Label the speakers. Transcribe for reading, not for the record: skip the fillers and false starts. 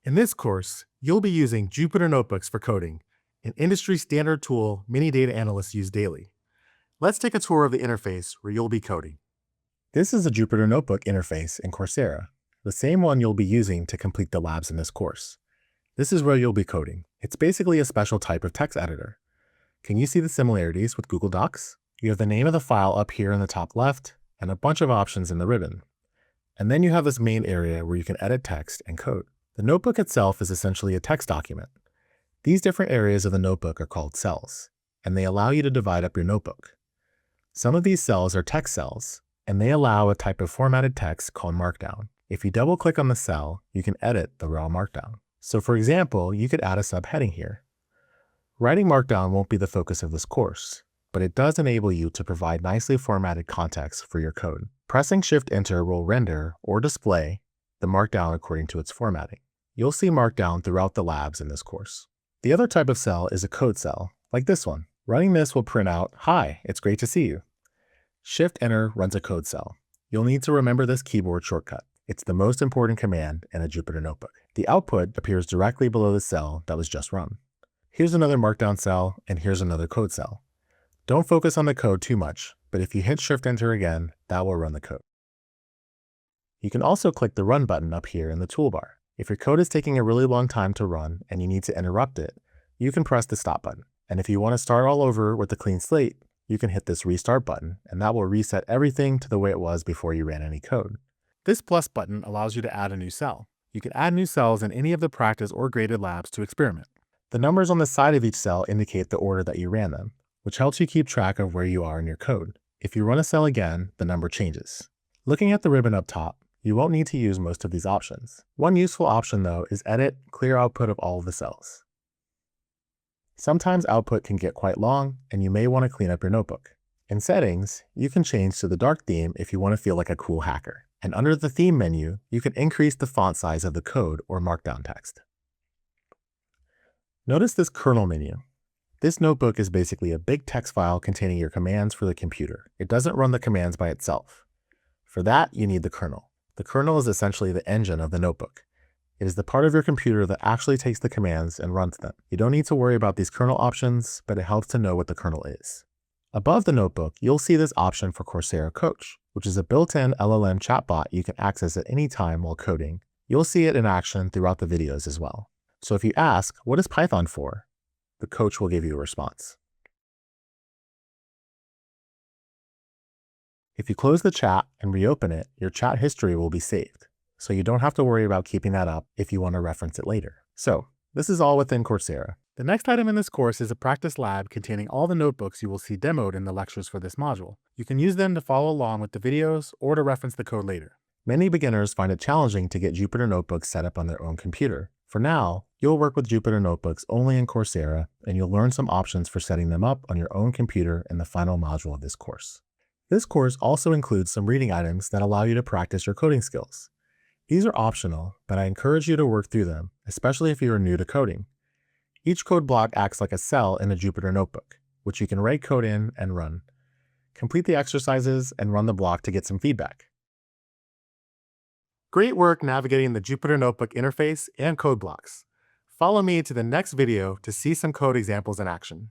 Speaker 1: In this course, you'll be using Jupyter Notebooks for coding, an industry standard tool many data analysts use daily. Let's take a tour of the interface where you'll be coding. This is a Jupyter Notebook interface in Coursera, the same one you'll be using to complete the labs in this course. This is where you'll be coding. It's basically a special type of text editor. Can you see the similarities with Google Docs? You have the name of the file up here in the top left and a bunch of options in the ribbon. And then you have this main area where you can edit text and code. The notebook itself is essentially a text document. These different areas of the notebook are called cells, and they allow you to divide up your notebook. Some of these cells are text cells, and they allow a type of formatted text called Markdown. If you double-click on the cell, you can edit the raw Markdown. So for example, you could add a subheading here. Writing Markdown won't be the focus of this course, but it does enable you to provide nicely formatted context for your code. Pressing Shift-Enter will render or display the Markdown according to its formatting. You'll see Markdown throughout the labs in this course. The other type of cell is a code cell, like this one. Running this will print out, "Hi, it's great to see you." Shift-Enter runs a code cell. You'll need to remember this keyboard shortcut. It's the most important command in a Jupyter Notebook. The output appears directly below the cell that was just run. Here's another Markdown cell, and here's another code cell. Don't focus on the code too much, but if you hit Shift-Enter again, that will run the code. You can also click the Run button up here in the toolbar. If your code is taking a really long time to run and you need to interrupt it, you can press the Stop button. And if you want to start all over with a clean slate, you can hit this Restart button, and that will reset everything to the way it was before you ran any code. This plus button allows you to add a new cell. You can add new cells in any of the practice or graded labs to experiment. The numbers on the side of each cell indicate the order that you ran them, which helps you keep track of where you are in your code. If you run a cell again, the number changes. Looking at the ribbon up top, you won't need to use most of these options. One useful option though is Edit Clear Output of all of the cells. Sometimes output can get quite long and you may want to clean up your notebook. In Settings, you can change to the dark theme if you want to feel like a cool hacker. And under the theme menu, you can increase the font size of the code or markdown text. Notice this kernel menu. This notebook is basically a big text file containing your commands for the computer. It doesn't run the commands by itself. For that, you need the kernel. The kernel is essentially the engine of the notebook. It is the part of your computer that actually takes the commands and runs them. You don't need to worry about these kernel options, but it helps to know what the kernel is. Above the notebook, you'll see this option for Coursera Coach, which is a built-in LLM chatbot you can access at any time while coding. You'll see it in action throughout the videos as well. So if you ask, "What is Python for?" the coach will give you a response. If you close the chat and reopen it, your chat history will be saved, so you don't have to worry about keeping that up if you want to reference it later. So this is all within Coursera. The next item in this course is a practice lab containing all the notebooks you will see demoed in the lectures for this module. You can use them to follow along with the videos or to reference the code later. Many beginners find it challenging to get Jupyter Notebooks set up on their own computer. For now, you'll work with Jupyter Notebooks only in Coursera, and you'll learn some options for setting them up on your own computer in the final module of this course. This course also includes some reading items that allow you to practice your coding skills. These are optional, but I encourage you to work through them, especially if you are new to coding. Each code block acts like a cell in a Jupyter Notebook, which you can write code in and run. Complete the exercises and run the block to get some feedback. Great work navigating the Jupyter Notebook interface and code blocks. Follow me to the next video to see some code examples in action.